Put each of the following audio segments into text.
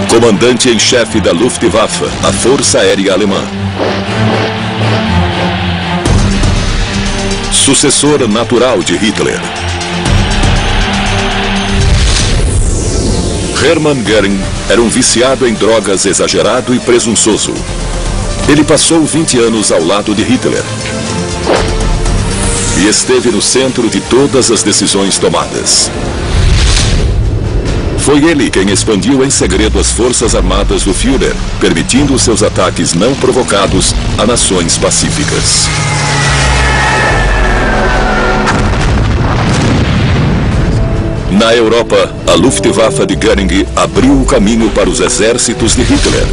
comandante em chefe da Luftwaffe, a Força Aérea Alemã. Sucessor natural de Hitler. Hermann Göring era um viciado em drogas exagerado e presunçoso. Ele passou 20 anos ao lado de Hitler e esteve no centro de todas as decisões tomadas. Foi ele quem expandiu em segredo as forças armadas do Führer, permitindo seus ataques não provocados a nações pacíficas. Na Europa, a Luftwaffe de Göring abriu o caminho para os exércitos de Hitler.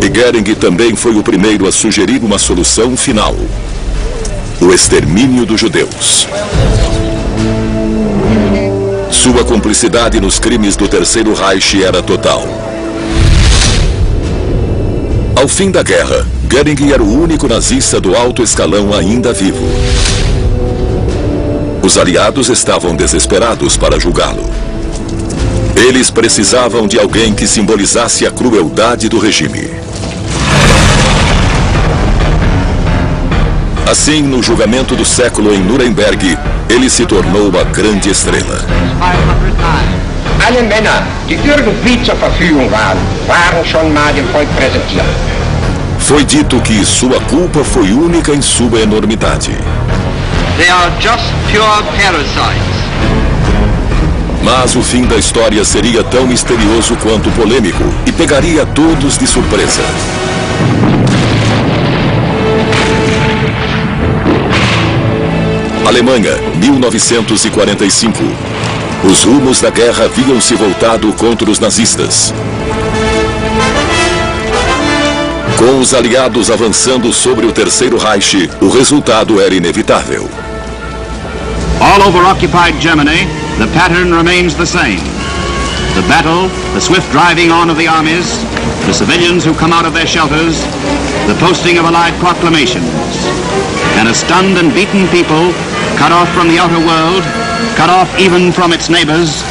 E Göring também foi o primeiro a sugerir uma solução final: o extermínio dos judeus. Sua cumplicidade nos crimes do Terceiro Reich era total. Ao fim da guerra, Göring era o único nazista do alto escalão ainda vivo. Os aliados estavam desesperados para julgá-lo. Eles precisavam de alguém que simbolizasse a crueldade do regime. Assim, no julgamento do século em Nuremberg, ele se tornou uma grande estrela. Alle Männer, die irgendwie zur Verfügung waren schon mal dem Volk präsentiert. Foi dito que sua culpa foi única em sua enormidade. They are just pure parasites. Mas o fim da história seria tão misterioso quanto polêmico e pegaria todos de surpresa. Alemanha, 1945. Os rumos da guerra haviam se voltado contra os nazistas. Com os aliados avançando sobre o Terceiro Reich, o resultado era inevitável. All over occupied Germany, the pattern remains the same. The battle, the swift driving on of the armies, the civilians who come out of their shelters, the posting of Allied proclamations. And a stunned and beaten people, cut off from the outer world, cut off even from its neighbors,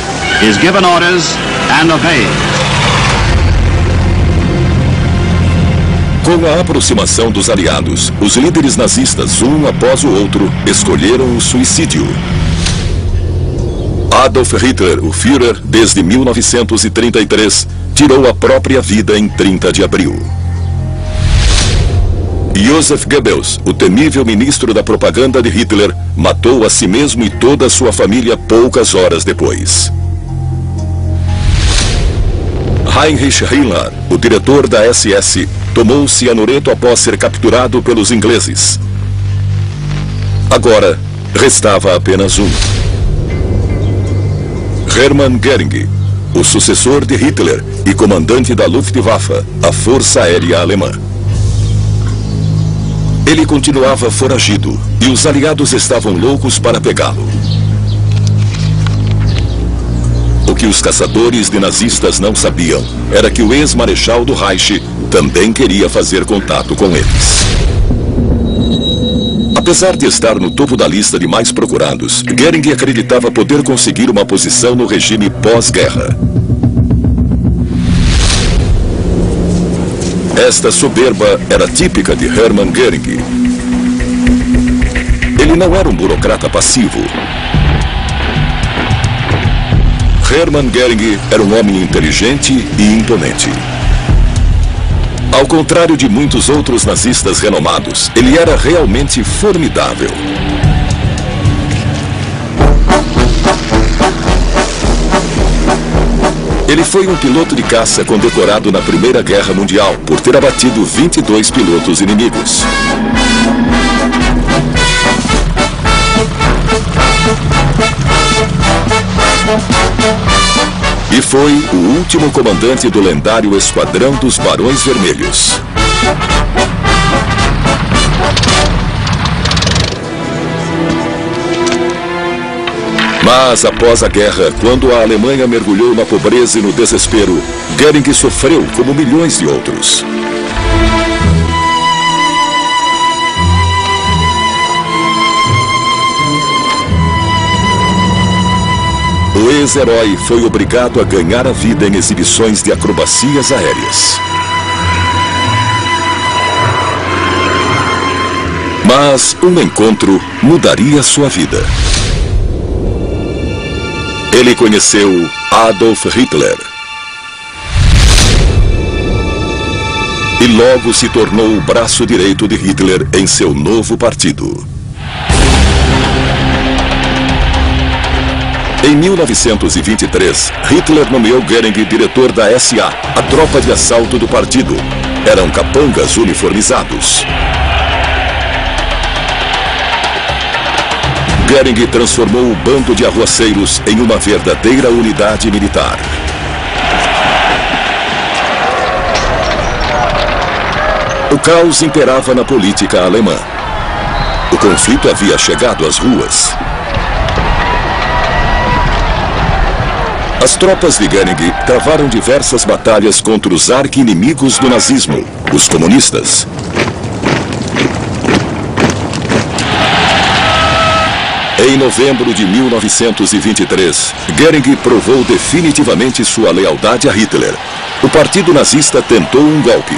is given orders and obeys. Com a aproximação dos aliados, os líderes nazistas, um após o outro, escolheram o suicídio. Adolf Hitler, o Führer, desde 1933, tirou a própria vida em 30 de abril. Joseph Goebbels, o temível ministro da propaganda de Hitler, matou a si mesmo e toda a sua família poucas horas depois. Heinrich Himmler, o diretor da SS, tomou cianureto após ser capturado pelos ingleses. Agora, restava apenas um: Hermann Göring, o sucessor de Hitler e comandante da Luftwaffe, a Força Aérea Alemã. Ele continuava foragido e os aliados estavam loucos para pegá-lo. O que os caçadores de nazistas não sabiam era que o ex-marechal do Reich também queria fazer contato com eles. Apesar de estar no topo da lista de mais procurados, Göring acreditava poder conseguir uma posição no regime pós-guerra. Esta soberba era típica de Hermann Göring. Ele não era um burocrata passivo. Hermann Göring era um homem inteligente e imponente. Ao contrário de muitos outros nazistas renomados, ele era realmente formidável. Ele foi um piloto de caça condecorado na Primeira Guerra Mundial por ter abatido 22 pilotos inimigos. E foi o último comandante do lendário Esquadrão dos Barões Vermelhos. Mas após a guerra, quando a Alemanha mergulhou na pobreza e no desespero, Göring sofreu como milhões de outros. o ex-herói foi obrigado a ganhar a vida em exibições de acrobacias aéreas. Mas um encontro mudaria sua vida. Ele conheceu Adolf Hitler. E logo se tornou o braço direito de Hitler em seu novo partido. Em 1923, Hitler nomeou Göring diretor da SA, a tropa de assalto do partido. Eram capangas uniformizados. Göring transformou o bando de arruaceiros em uma verdadeira unidade militar. O caos imperava na política alemã. O conflito havia chegado às ruas. As tropas de Göring travaram diversas batalhas contra os arqui-inimigos do nazismo, os comunistas. Em novembro de 1923, Göring provou definitivamente sua lealdade a Hitler. O partido nazista tentou um golpe.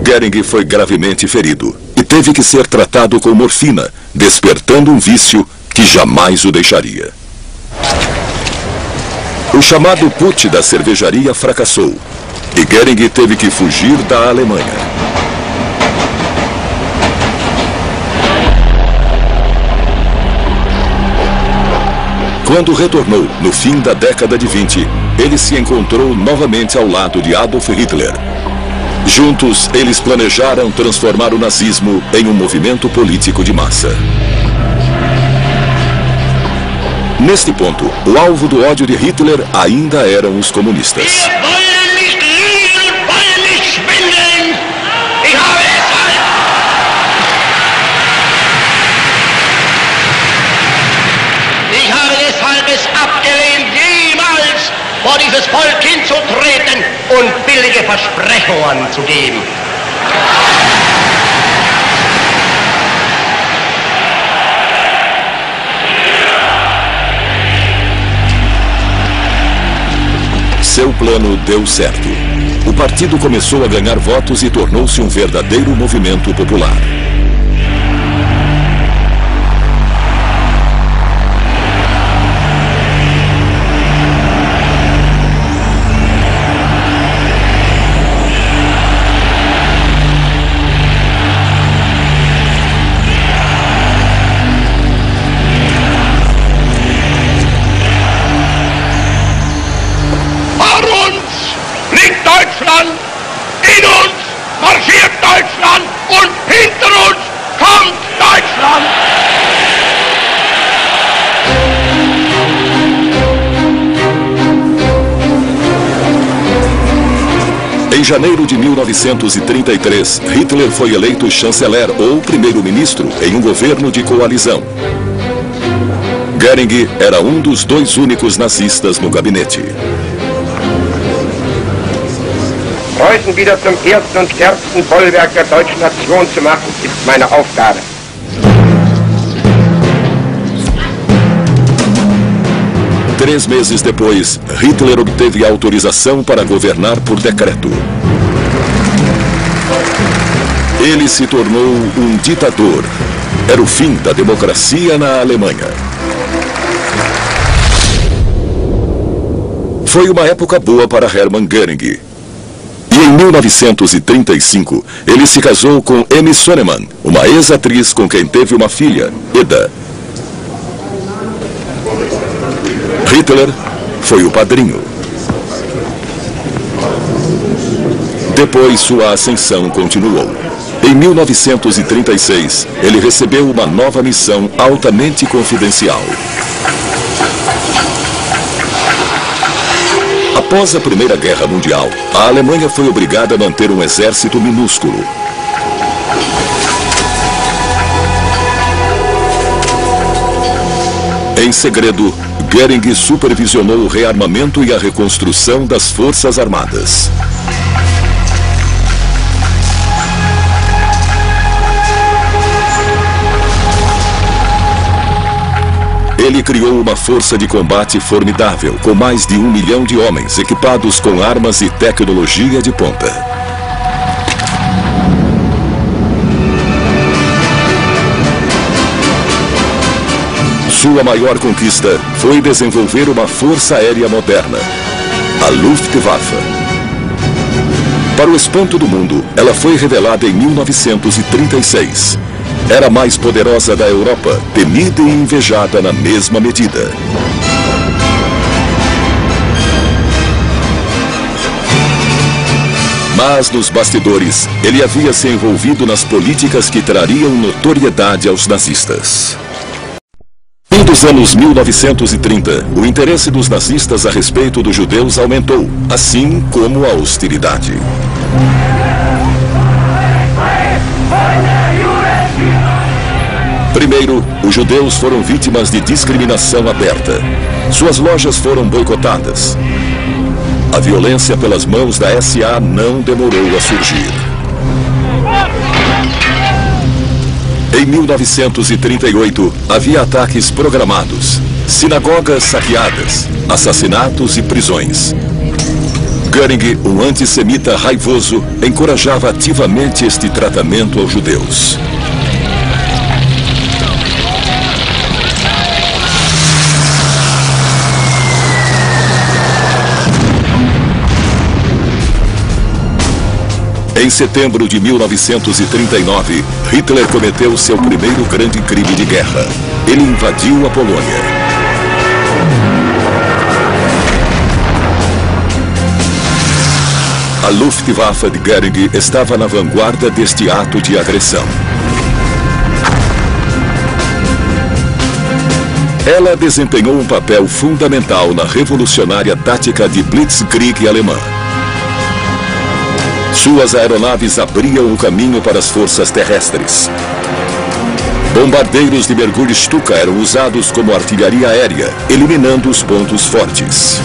Göring foi gravemente ferido e teve que ser tratado com morfina, despertando um vício que jamais o deixaria. O chamado putsch da cervejaria fracassou e Göring teve que fugir da Alemanha. Quando retornou, no fim da década de 20, ele se encontrou novamente ao lado de Adolf Hitler. Juntos, eles planejaram transformar o nazismo em um movimento político de massa. Neste ponto, o alvo do ódio de Hitler ainda eram os comunistas. Vor dieses Volk hinzutreten und billige Versprechungen zu geben. Seu plano deu certo. O partido começou a ganhar votos e tornou-se um verdadeiro movimento popular. In uns marschiert Deutschland und hinter uns kommt Deutschland! Em janeiro de 1933, Hitler foi eleito chanceler ou primeiro-ministro em um governo de coalizão. Göring era um dos dois únicos nazistas no gabinete. Preußen wieder zum ersten und stärksten Bollwerk der deutschen Nation zu machen, ist meine Aufgabe. Três meses depois, Hitler obteve autorização para governar por decreto. Ele se tornou um ditador. Era o fim da democracia na Alemanha. Foi uma época boa para Hermann Göring. E em 1935, ele se casou com Emmy Sonnemann, uma ex-atriz com quem teve uma filha, Eda. Hitler foi o padrinho. Depois, sua ascensão continuou. Em 1936, ele recebeu uma nova missão altamente confidencial. Após a Primeira Guerra Mundial, a Alemanha foi obrigada a manter um exército minúsculo. Em segredo, Göring supervisionou o rearmamento e a reconstrução das Forças Armadas. Ele criou uma força de combate formidável, com mais de 1 milhão de homens equipados com armas e tecnologia de ponta. Sua maior conquista foi desenvolver uma força aérea moderna, a Luftwaffe. Para o espanto do mundo, ela foi revelada em 1936. Era a mais poderosa da Europa, temida e invejada na mesma medida. Mas, nos bastidores, ele havia se envolvido nas políticas que trariam notoriedade aos nazistas. No fim dos anos 1930, o interesse dos nazistas a respeito dos judeus aumentou, assim como a hostilidade. Primeiro, os judeus foram vítimas de discriminação aberta. Suas lojas foram boicotadas. A violência pelas mãos da SA não demorou a surgir. Em 1938, havia ataques programados, sinagogas saqueadas, assassinatos e prisões. Göring, um antissemita raivoso, encorajava ativamente este tratamento aos judeus. Em setembro de 1939, Hitler cometeu seu primeiro grande crime de guerra. Ele invadiu a Polônia. A Luftwaffe de Göring estava na vanguarda deste ato de agressão. Ela desempenhou um papel fundamental na revolucionária tática de Blitzkrieg alemã. Suas aeronaves abriam o caminho para as forças terrestres. Bombardeiros de mergulho Stuka eram usados como artilharia aérea, eliminando os pontos fortes.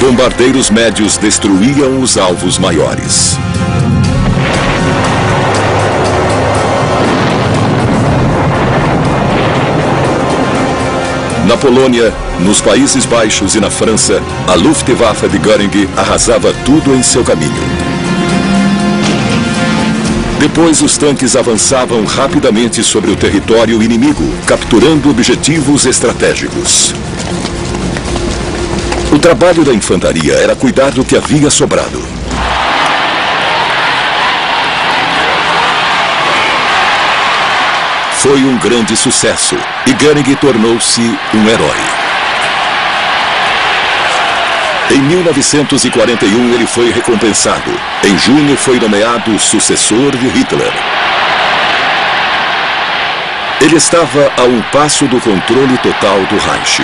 Bombardeiros médios destruíam os alvos maiores. Na Polônia, nos Países Baixos e na França, a Luftwaffe de Göring arrasava tudo em seu caminho. Depois, os tanques avançavam rapidamente sobre o território inimigo, capturando objetivos estratégicos. O trabalho da infantaria era cuidar do que havia sobrado. Foi um grande sucesso e Göring tornou-se um herói. Em 1941 ele foi recompensado. Em junho foi nomeado sucessor de Hitler. Ele estava a um passo do controle total do Reich.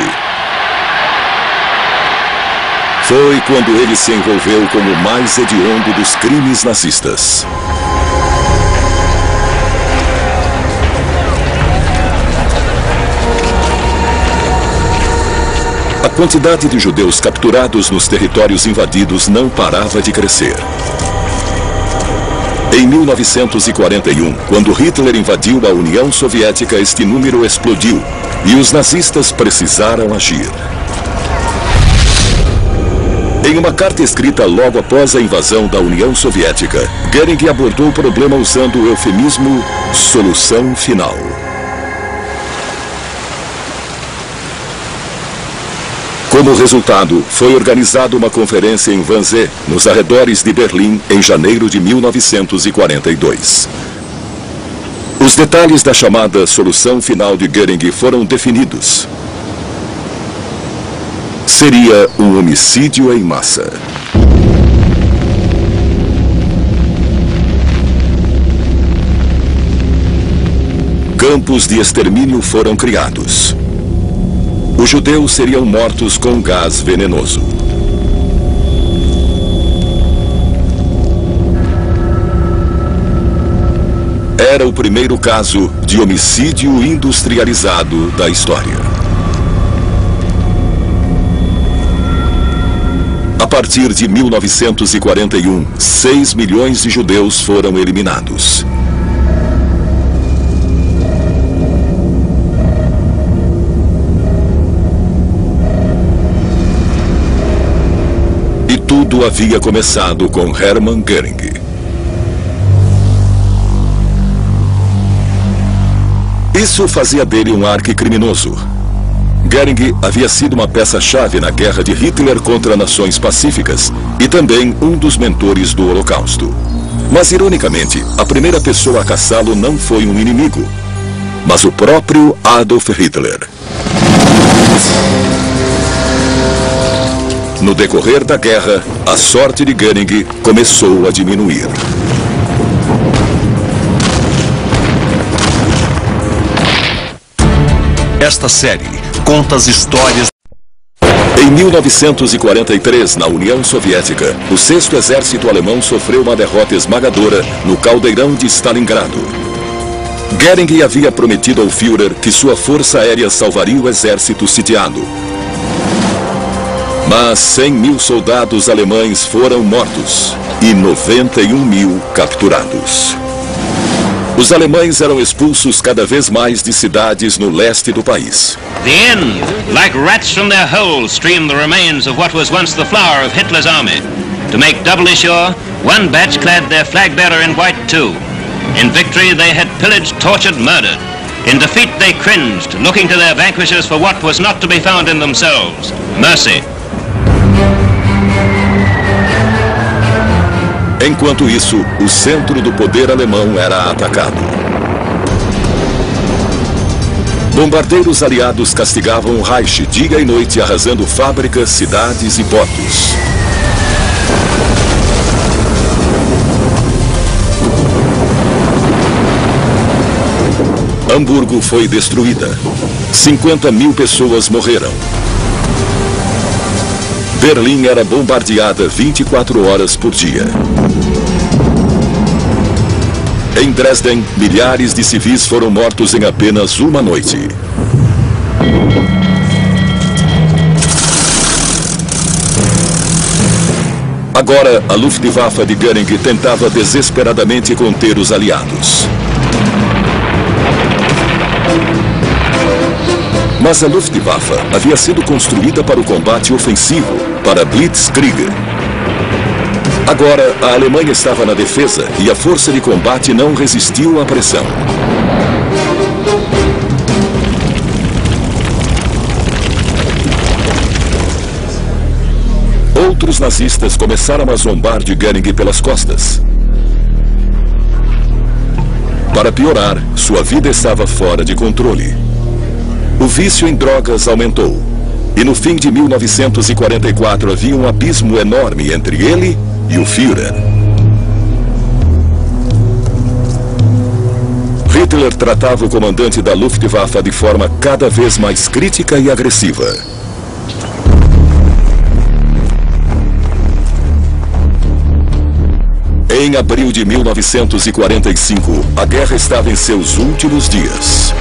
Foi quando ele se envolveu com o mais hediondo dos crimes nazistas. A quantidade de judeus capturados nos territórios invadidos não parava de crescer. Em 1941, quando Hitler invadiu a União Soviética, este número explodiu e os nazistas precisaram agir. Em uma carta escrita logo após a invasão da União Soviética, Göring abordou o problema usando o eufemismo "solução final". Como resultado, foi organizada uma conferência em Wannsee, nos arredores de Berlim, em janeiro de 1942. Os detalhes da chamada solução final de Göring foram definidos. Seria um homicídio em massa. Campos de extermínio foram criados. Os judeus seriam mortos com gás venenoso. Era o primeiro caso de homicídio industrializado da história. A partir de 1941, 6 milhões de judeus foram eliminados. E tudo havia começado com Hermann Göring. Isso fazia dele um arquicriminoso. Göring havia sido uma peça-chave na guerra de Hitler contra nações pacíficas e também um dos mentores do Holocausto. Mas, ironicamente, a primeira pessoa a caçá-lo não foi um inimigo, mas o próprio Adolf Hitler. No decorrer da guerra, a sorte de Göring começou a diminuir. Esta série conta as histórias. Em 1943, na União Soviética, o 6º Exército Alemão sofreu uma derrota esmagadora no caldeirão de Stalingrado. Göring havia prometido ao Führer que sua força aérea salvaria o exército sitiado. Mas 100.000 soldados alemães foram mortos e 91.000 capturados. Os alemães eram expulsos cada vez mais de cidades no leste do país. The end. Like rats from their holes streamed the remains of what was once the flower of Hitler's army. To make doubly sure, one batch clad their flag bearer in white too. In victory they had pillaged, tortured, murdered. In defeat they cringed, looking to their vanquishers for what was not to be found in themselves: mercy. Enquanto isso, o centro do poder alemão era atacado. Bombardeiros aliados castigavam o Reich dia e noite, arrasando fábricas, cidades e portos. Hamburgo foi destruída. 50.000 pessoas morreram. Berlim era bombardeada 24 horas por dia. Em Dresden, milhares de civis foram mortos em apenas uma noite. Agora, a Luftwaffe de Göring tentava desesperadamente conter os aliados. Mas a Luftwaffe havia sido construída para o combate ofensivo, para Blitzkrieg. Agora, a Alemanha estava na defesa e a força de combate não resistiu à pressão. Outros nazistas começaram a zombar de Göring pelas costas. Para piorar, sua vida estava fora de controle. O vício em drogas aumentou. E no fim de 1944 havia um abismo enorme entre ele e o Führer. Hitler tratava o comandante da Luftwaffe de forma cada vez mais crítica e agressiva. Em abril de 1945, a guerra estava em seus últimos dias.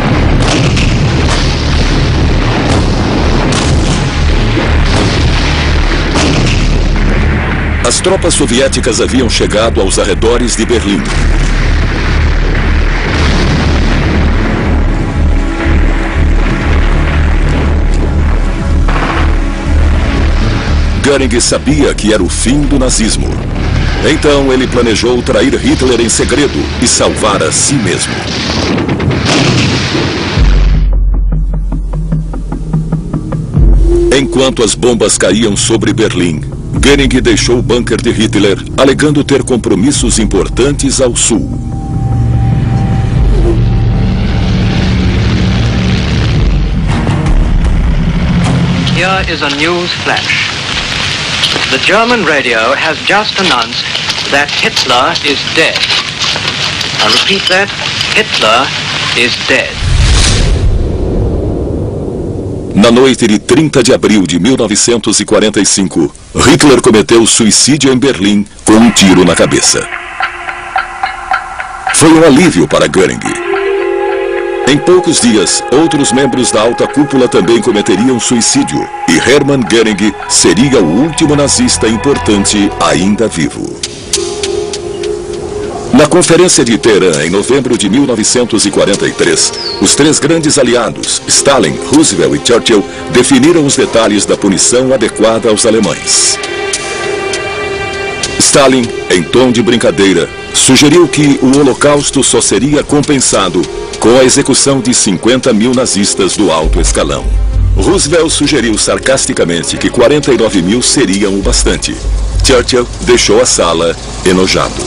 As tropas soviéticas haviam chegado aos arredores de Berlim. Göring sabia que era o fim do nazismo. Então ele planejou trair Hitler em segredo e salvar a si mesmo. Enquanto as bombas caíam sobre Berlim, Göring deixou o bunker de Hitler, alegando ter compromissos importantes ao sul. Here is a news flash. The German radio has just announced that Hitler is dead. I repeat that, Hitler is dead. Na noite de 30 de abril de 1945, Hitler cometeu suicídio em Berlim com um tiro na cabeça. Foi um alívio para Göring. Em poucos dias, outros membros da alta cúpula também cometeriam suicídio, e Hermann Göring seria o último nazista importante ainda vivo. Na Conferência de Teherã, em novembro de 1943, os três grandes aliados, Stalin, Roosevelt e Churchill, definiram os detalhes da punição adequada aos alemães. Stalin, em tom de brincadeira, sugeriu que o Holocausto só seria compensado com a execução de 50 mil nazistas do alto escalão. Roosevelt sugeriu sarcasticamente que 49 mil seriam o bastante. Churchill deixou a sala enojado.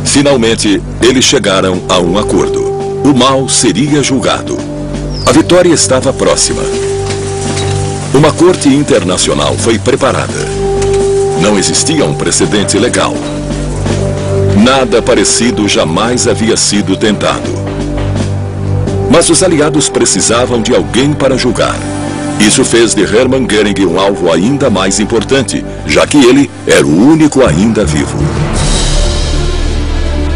Finalmente, eles chegaram a um acordo. O mal seria julgado. A vitória estava próxima. Uma corte internacional foi preparada. Não existia um precedente legal. Nada parecido jamais havia sido tentado. Mas os aliados precisavam de alguém para julgar. Isso fez de Hermann Göring um alvo ainda mais importante, já que ele era o único ainda vivo.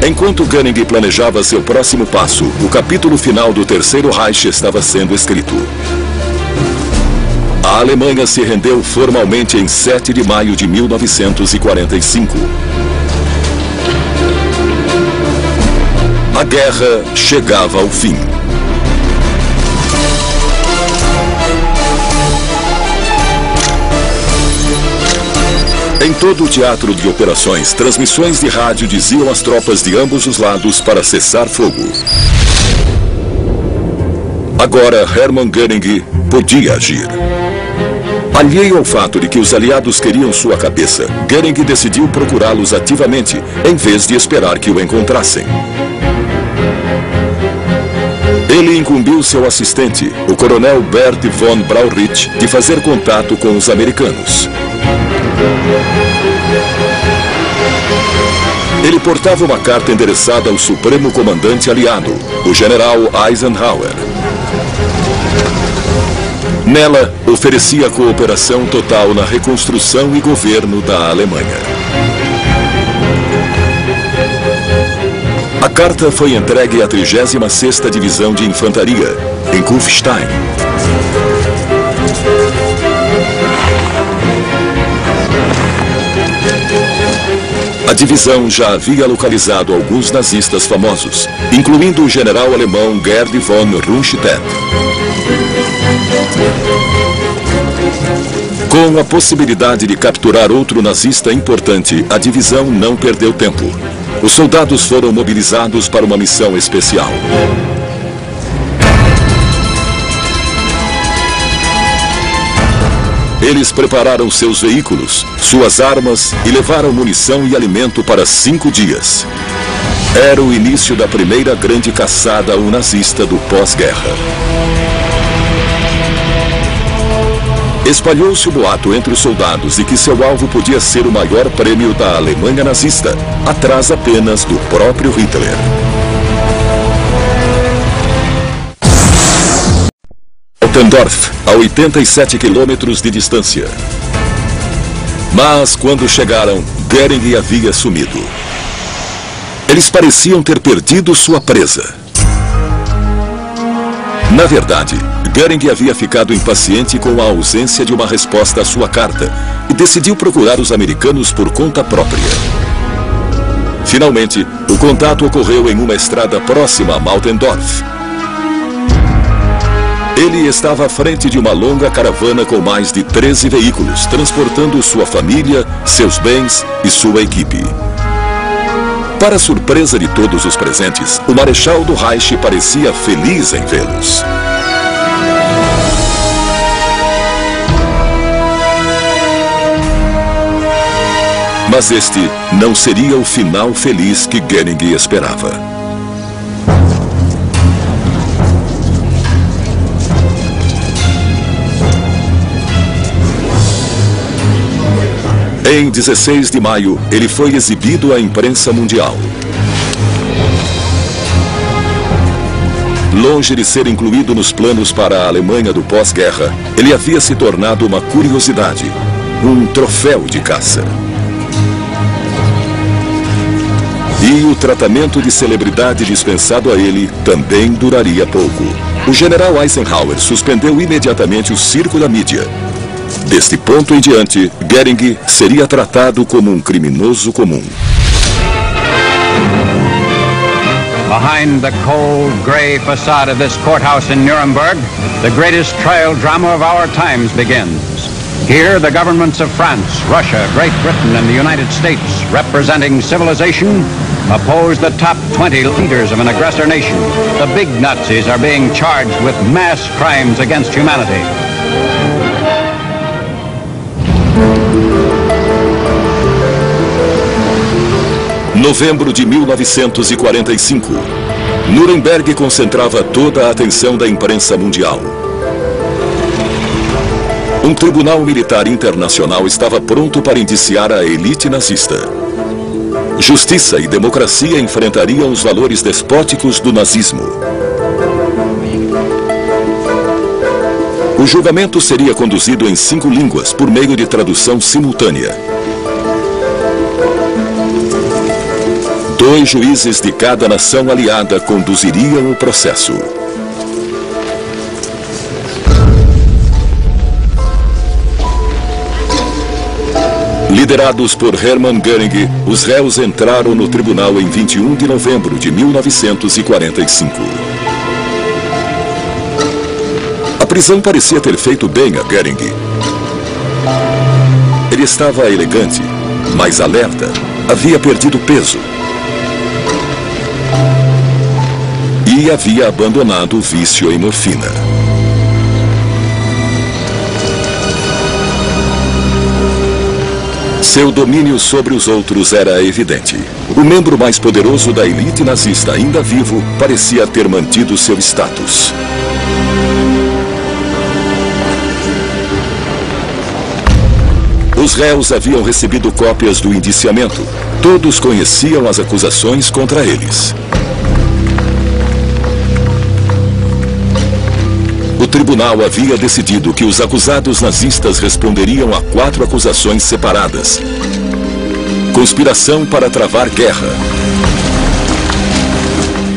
Enquanto Göring planejava seu próximo passo, o capítulo final do Terceiro Reich estava sendo escrito. A Alemanha se rendeu formalmente em 7 de maio de 1945. A guerra chegava ao fim. Em todo o teatro de operações, transmissões de rádio diziam às tropas de ambos os lados para cessar fogo. Agora Hermann Göring podia agir. Alheio ao fato de que os aliados queriam sua cabeça, Göring decidiu procurá-los ativamente, em vez de esperar que o encontrassem. Ele incumbiu seu assistente, o coronel Bert von Brauchitsch, de fazer contato com os americanos. Ele portava uma carta endereçada ao Supremo Comandante Aliado, o general Eisenhower. Nela, oferecia cooperação total na reconstrução e governo da Alemanha. A carta foi entregue à 36ª Divisão de Infantaria, em Kufstein. A divisão já havia localizado alguns nazistas famosos, incluindo o general alemão Gerd von Rundstedt. Com a possibilidade de capturar outro nazista importante, a divisão não perdeu tempo. Os soldados foram mobilizados para uma missão especial. Eles prepararam seus veículos, suas armas e levaram munição e alimento para 5 dias. Era o início da primeira grande caçada ao nazista do pós-guerra. Espalhou-se o boato entre os soldados de que seu alvo podia ser o maior prêmio da Alemanha nazista, atrás apenas do próprio Hitler. Altendorf, a 87 quilômetros de distância. Mas quando chegaram, Göring havia sumido. Eles pareciam ter perdido sua presa. Na verdade, Göring havia ficado impaciente com a ausência de uma resposta à sua carta e decidiu procurar os americanos por conta própria. Finalmente, o contato ocorreu em uma estrada próxima a Altendorf. Ele estava à frente de uma longa caravana com mais de 13 veículos, transportando sua família, seus bens e sua equipe. Para surpresa de todos os presentes, o Marechal do Reich parecia feliz em vê-los. Mas este não seria o final feliz que Göring esperava. Em 16 de maio, ele foi exibido à imprensa mundial. Longe de ser incluído nos planos para a Alemanha do pós-guerra, ele havia se tornado uma curiosidade, um troféu de caça. E o tratamento de celebridade dispensado a ele também duraria pouco. O general Eisenhower suspendeu imediatamente o circo da mídia. Deste ponto em diante, Göring seria tratado como um criminoso comum. Behind the cold, gray facade of this courthouse in Nuremberg, the greatest trial drama of our times begins. Here, the governments of France, Russia, Great Britain, and the United States, representing civilization, oppose the top 20 leaders of an aggressor nation. The big Nazis are being charged with mass crimes against humanity. Novembro de 1945. Nuremberg concentrava toda a atenção da imprensa mundial. Um tribunal militar internacional estava pronto para indiciar a elite nazista. Justiça e democracia enfrentariam os valores despóticos do nazismo. O julgamento seria conduzido em 5 línguas por meio de tradução simultânea. 2 juízes de cada nação aliada conduziriam o processo. Liderados por Hermann Göring, os réus entraram no tribunal em 21 de novembro de 1945. A prisão parecia ter feito bem a Göring. Ele estava elegante, mas alerta, havia perdido peso. E havia abandonado o vício em morfina. Seu domínio sobre os outros era evidente. O membro mais poderoso da elite nazista, ainda vivo, parecia ter mantido seu status. Os réus haviam recebido cópias do indiciamento. Todos conheciam as acusações contra eles. O tribunal havia decidido que os acusados nazistas responderiam a 4 acusações separadas. Conspiração para travar guerra.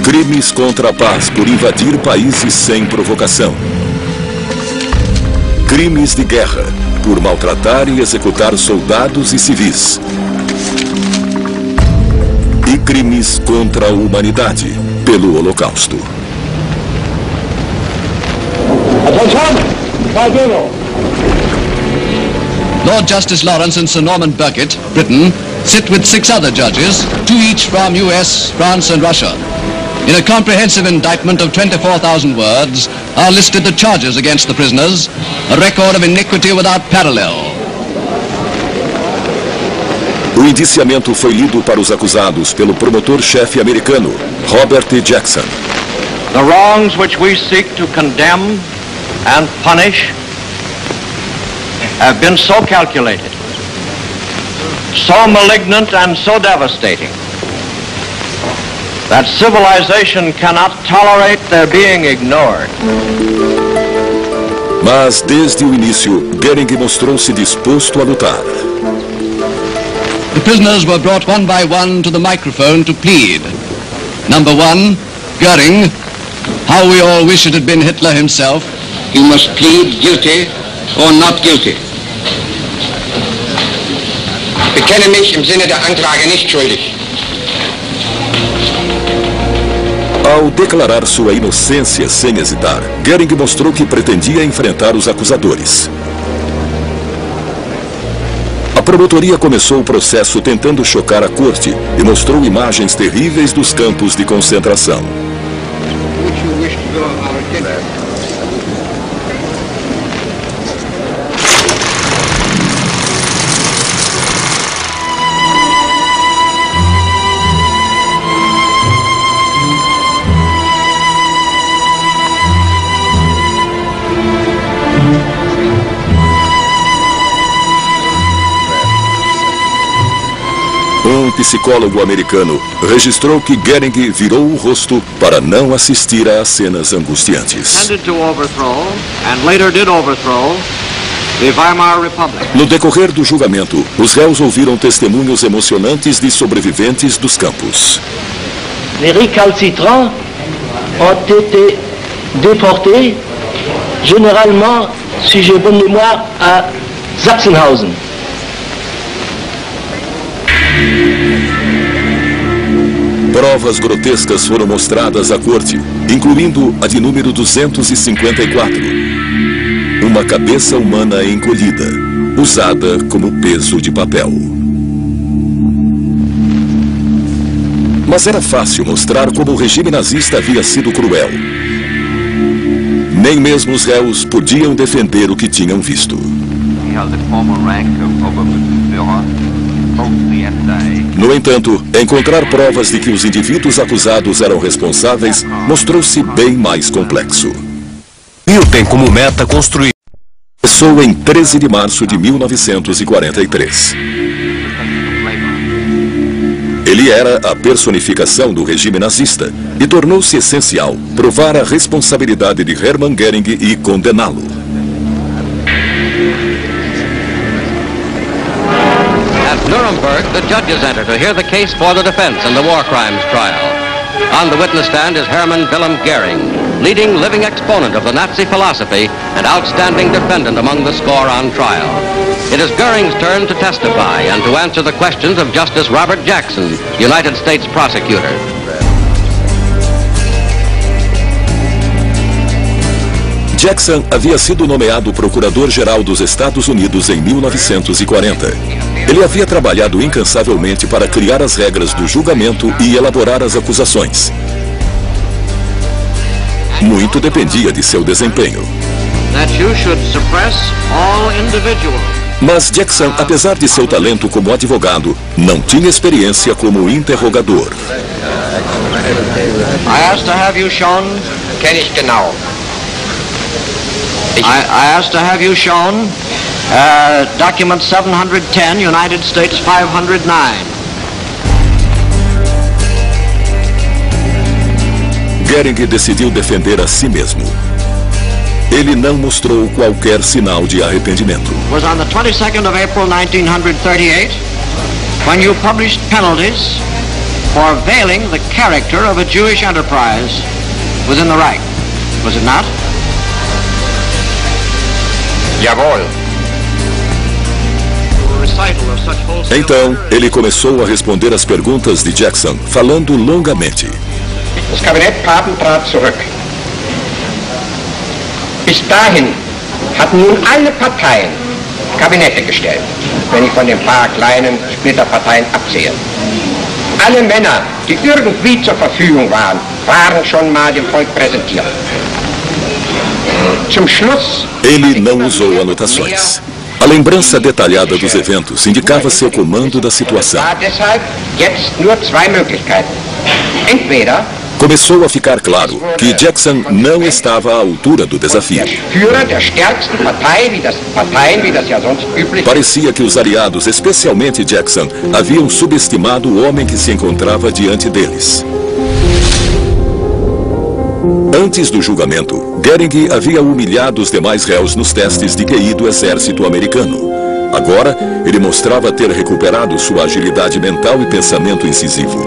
Crimes contra a paz por invadir países sem provocação. Crimes de guerra por maltratar e executar soldados e civis. E crimes contra a humanidade pelo Holocausto. Lord Justice Lawrence and Sir Norman Burkitt, Britain, sit with 6 other judges, 2 each from US, France and Russia. In a comprehensive indictment of 24,000 words are listed the charges against the prisoners, a record of iniquity without parallel. O indiciamento foi lido para os acusados pelo promotor-chefe americano, Robert E. Jackson. The wrongs which we seek to condemn and punish have been so calculated, so malignant and so devastating that civilization cannot tolerate their being ignored. Mas desde o início, Göring mostrou-se disposto a lutar. The prisoners were brought one by one to the microphone to plead. Number 1, Göring. How we all wish it had been Hitler himself. You must plead guilty or not guilty. Ich bekenne mich im Sinne der Anklage nicht schuldig. Ao declarar sua inocência sem hesitar, Göring mostrou que pretendia enfrentar os acusadores. A promotoria começou o processo tentando chocar a corte e mostrou imagens terríveis dos campos de concentração. Um psicólogo americano registrou que Göring virou o rosto para não assistir às cenas angustiantes. No decorrer do julgamento, os réus ouviram testemunhos emocionantes de sobreviventes dos campos. Les récalcitrants ont été déportés, généralement, si j'ai bonne mémoire, à Sachsenhausen. Provas grotescas foram mostradas à corte, incluindo a de número 254. Uma cabeça humana encolhida, usada como peso de papel. Mas era fácil mostrar como o regime nazista havia sido cruel. Nem mesmo os réus podiam defender o que tinham visto. No entanto, encontrar provas de que os indivíduos acusados eram responsáveis mostrou-se bem mais complexo. Hill tem como meta construir. Começou em 13 de março de 1943. Ele era a personificação do regime nazista e tornou-se essencial provar a responsabilidade de Hermann Göring e condená-lo. At Nuremberg, the judges enter to hear the case for the defense in the war crimes trial. On the witness stand is Hermann Wilhelm Göring, leading living exponent of the Nazi philosophy and outstanding defendant among the score on trial. It is Göring's turn to testify and to answer the questions of Justice Robert Jackson, United States prosecutor. Jackson havia sido nomeado procurador-geral dos Estados Unidos em 1940. Ele havia trabalhado incansavelmente para criar as regras do julgamento e elaborar as acusações. Muito dependia de seu desempenho. Mas Jackson, apesar de seu talento como advogado, não tinha experiência como interrogador. I asked to have you shown, kenne ich genau. I asked to have you shown document 710, United States 509. Göring decidiu defender a si mesmo. Ele não mostrou qualquer sinal de arrependimento. Was on the 22nd of April 1938 when you published penalties for veiling the character of a Jewish enterprise within the Reich. Was it not? Jawohl. Então, ele começou a responder às perguntas de Jackson, falando longamente. Das Kabinett Papen trat zurück. Bis dahin hatten nun alle Parteien Kabinette gestellt, wenn ich von den paar kleinen Splitterparteien absehe. Alle Männer, die irgendwie zur Verfügung waren, waren schon mal dem Volk präsentiert. Zum Schluss... Ele não usou anotações. A lembrança detalhada dos eventos indicava seu comando da situação. Começou a ficar claro que Jackson não estava à altura do desafio. Parecia que os aliados, especialmente Jackson, haviam subestimado o homem que se encontrava diante deles. Antes do julgamento, Göring havia humilhado os demais réus nos testes de QI do exército americano. Agora, ele mostrava ter recuperado sua agilidade mental e pensamento incisivo.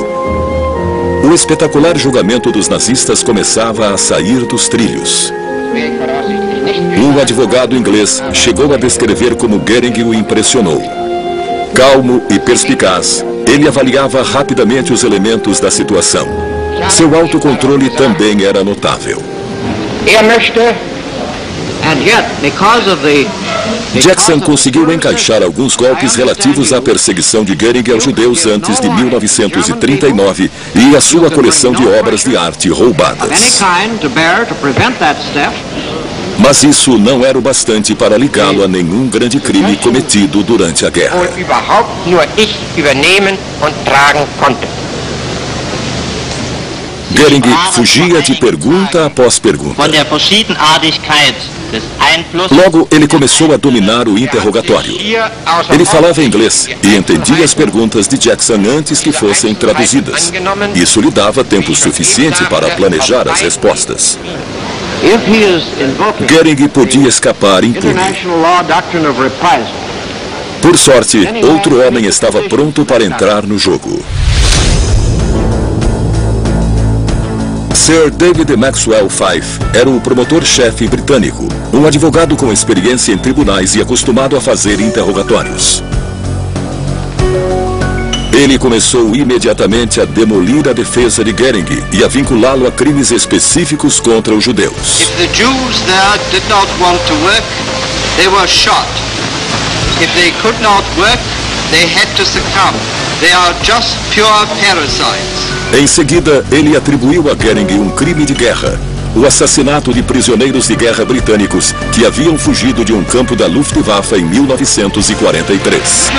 O espetacular julgamento dos nazistas começava a sair dos trilhos. Um advogado inglês chegou a descrever como Göring o impressionou. Calmo e perspicaz, ele avaliava rapidamente os elementos da situação. Seu autocontrole também era notável. Jackson conseguiu encaixar alguns golpes relativos à perseguição de Göring aos judeus antes de 1939 e à sua coleção de obras de arte roubadas. Mas isso não era o bastante para ligá-lo a nenhum grande crime cometido durante a guerra. Göring fugia de pergunta após pergunta. Logo, ele começou a dominar o interrogatório. Ele falava inglês e entendia as perguntas de Jackson antes que fossem traduzidas. Isso lhe dava tempo suficiente para planejar as respostas. Göring podia escapar impune. Por sorte, outro homem estava pronto para entrar no jogo. Sir David Maxwell Fyfe era o promotor-chefe britânico, um advogado com experiência em tribunais e acostumado a fazer interrogatórios. Ele começou imediatamente a demolir a defesa de Goering e a vinculá-lo a crimes específicos contra os judeus. If the Jews there did not want to work, they were shot. If they could not work, they had to succumb. They are just pure parasites. Em seguida, ele atribuiu a Goering um crime de guerra, o assassinato de prisioneiros de guerra britânicos que haviam fugido de um campo da Luftwaffe em 1943.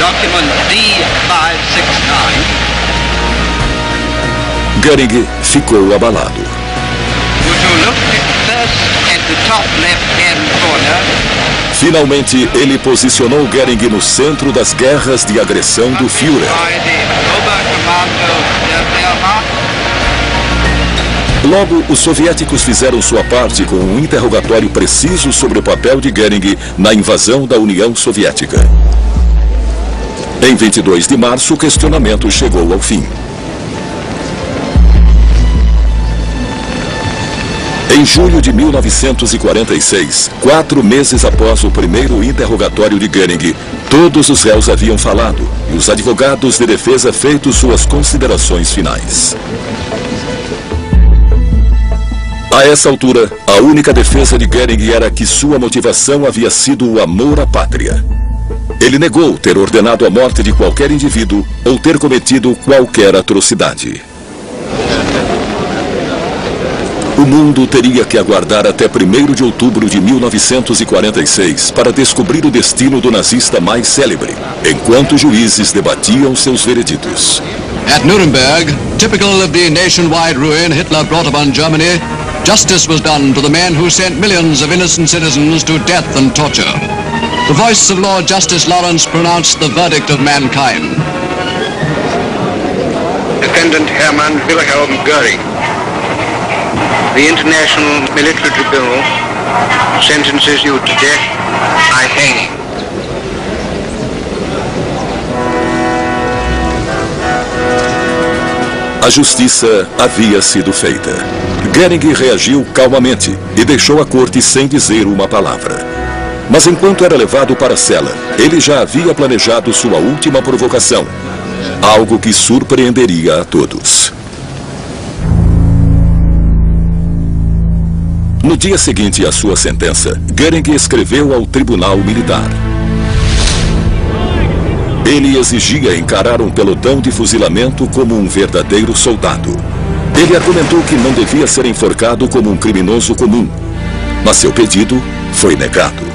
Document D569. Goering ficou abalado. Would you look first at the top left-hand corner? Finalmente, ele posicionou Goering no centro das guerras de agressão do Führer. Logo, os soviéticos fizeram sua parte com um interrogatório preciso sobre o papel de Goering na invasão da União Soviética. Em 22 de março, o questionamento chegou ao fim. Em julho de 1946, 4 meses após o primeiro interrogatório de Goering, todos os réus haviam falado e os advogados de defesa feito suas considerações finais. A essa altura, a única defesa de Goering era que sua motivação havia sido o amor à pátria. Ele negou ter ordenado a morte de qualquer indivíduo ou ter cometido qualquer atrocidade. O mundo teria que aguardar até 1º de outubro de 1946 para descobrir o destino do nazista mais célebre, enquanto juízes debatiam seus vereditos. At Nuremberg, typical of the nationwide ruin Hitler brought upon Germany, justice was done to the men who sent millions of innocent citizens to death and torture. The voice of Lord Justice Lawrence pronounced the verdict of mankind. Defendant Hermann Wilhelm Goering. The International Military Tribunal sentences you to death by hanging. A justiça havia sido feita. Goering reagiu calmamente e deixou a corte sem dizer uma palavra. Mas enquanto era levado para a cela, ele já havia planejado sua última provocação, algo que surpreenderia a todos. No dia seguinte à sua sentença, Goering escreveu ao tribunal militar. Ele exigia encarar um pelotão de fuzilamento como um verdadeiro soldado. Ele argumentou que não devia ser enforcado como um criminoso comum, mas seu pedido foi negado.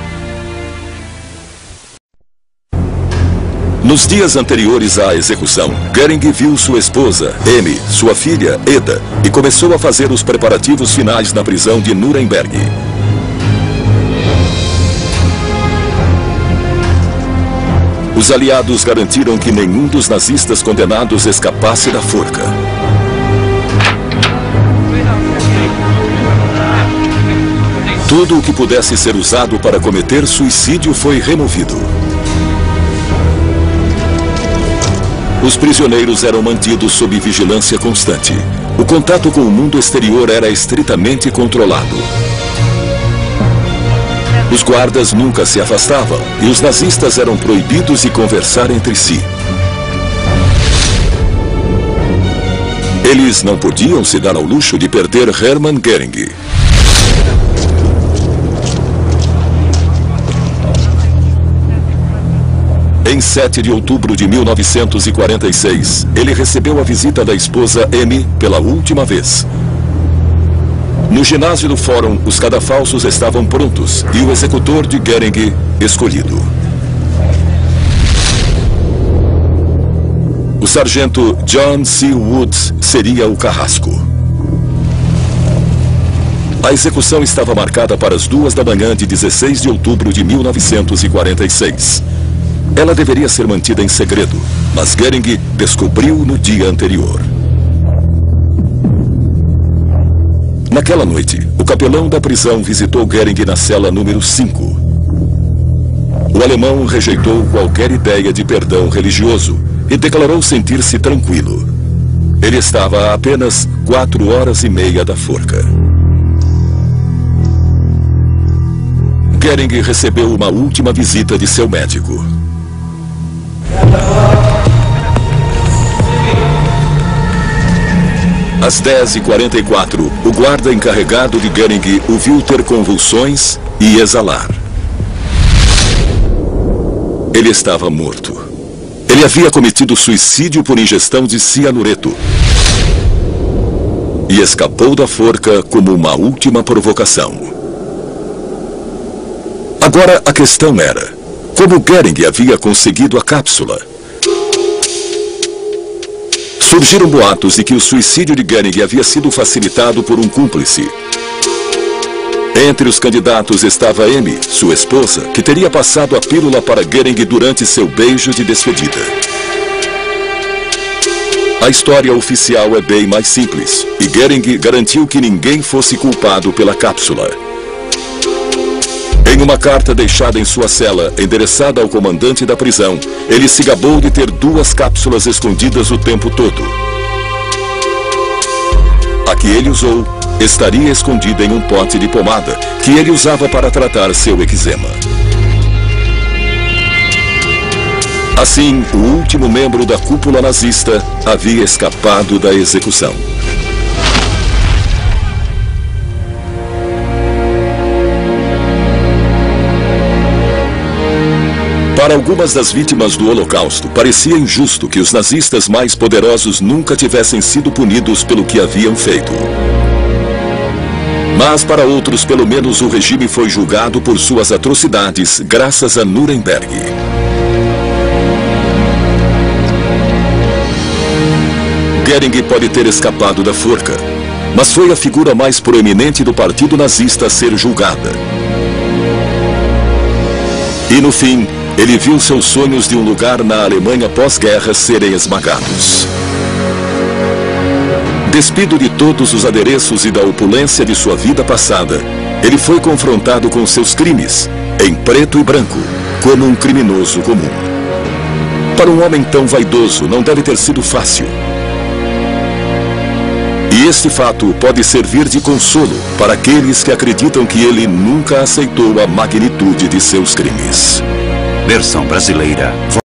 Nos dias anteriores à execução, Goering viu sua esposa, Emmy, sua filha, Eda, e começou a fazer os preparativos finais na prisão de Nuremberg. Os aliados garantiram que nenhum dos nazistas condenados escapasse da forca. Tudo o que pudesse ser usado para cometer suicídio foi removido. Os prisioneiros eram mantidos sob vigilância constante. O contato com o mundo exterior era estritamente controlado. Os guardas nunca se afastavam e os nazistas eram proibidos de conversar entre si. Eles não podiam se dar ao luxo de perder Hermann Goering. Em 7 de outubro de 1946, ele recebeu a visita da esposa Emmy pela última vez. No ginásio do fórum, os cadafalsos estavam prontos e o executor de Goering escolhido. O sargento John C. Woods seria o carrasco. A execução estava marcada para as 2 da manhã de 16 de outubro de 1946. Ela deveria ser mantida em segredo, mas Goering descobriu no dia anterior. Naquela noite, o capelão da prisão visitou Goering na cela número 5. O alemão rejeitou qualquer ideia de perdão religioso e declarou sentir-se tranquilo. Ele estava a apenas 4 horas e meia da forca. Goering recebeu uma última visita de seu médico. Às 10h44, o guarda encarregado de Göring o viu ter convulsões e exalar. Ele estava morto. Ele havia cometido suicídio por ingestão de cianureto e escapou da forca como uma última provocação. Agora a questão era: como Göring havia conseguido a cápsula? Surgiram boatos de que o suicídio de Göring havia sido facilitado por um cúmplice. Entre os candidatos estava Amy, sua esposa, que teria passado a pílula para Göring durante seu beijo de despedida. A história oficial é bem mais simples, e Göring garantiu que ninguém fosse culpado pela cápsula. Em uma carta deixada em sua cela, endereçada ao comandante da prisão, ele se gabou de ter 2 cápsulas escondidas o tempo todo. A que ele usou estaria escondida em um pote de pomada que ele usava para tratar seu eczema. Assim, o último membro da cúpula nazista havia escapado da execução. Para algumas das vítimas do Holocausto, parecia injusto que os nazistas mais poderosos nunca tivessem sido punidos pelo que haviam feito. Mas para outros, pelo menos o regime foi julgado por suas atrocidades, graças a Nuremberg. Göring pode ter escapado da forca, mas foi a figura mais proeminente do partido nazista a ser julgada. E no fim, ele viu seus sonhos de um lugar na Alemanha pós-guerra serem esmagados. Despido de todos os adereços e da opulência de sua vida passada, ele foi confrontado com seus crimes, em preto e branco, como um criminoso comum. Para um homem tão vaidoso, não deve ter sido fácil. E este fato pode servir de consolo para aqueles que acreditam que ele nunca aceitou a magnitude de seus crimes. Versão brasileira.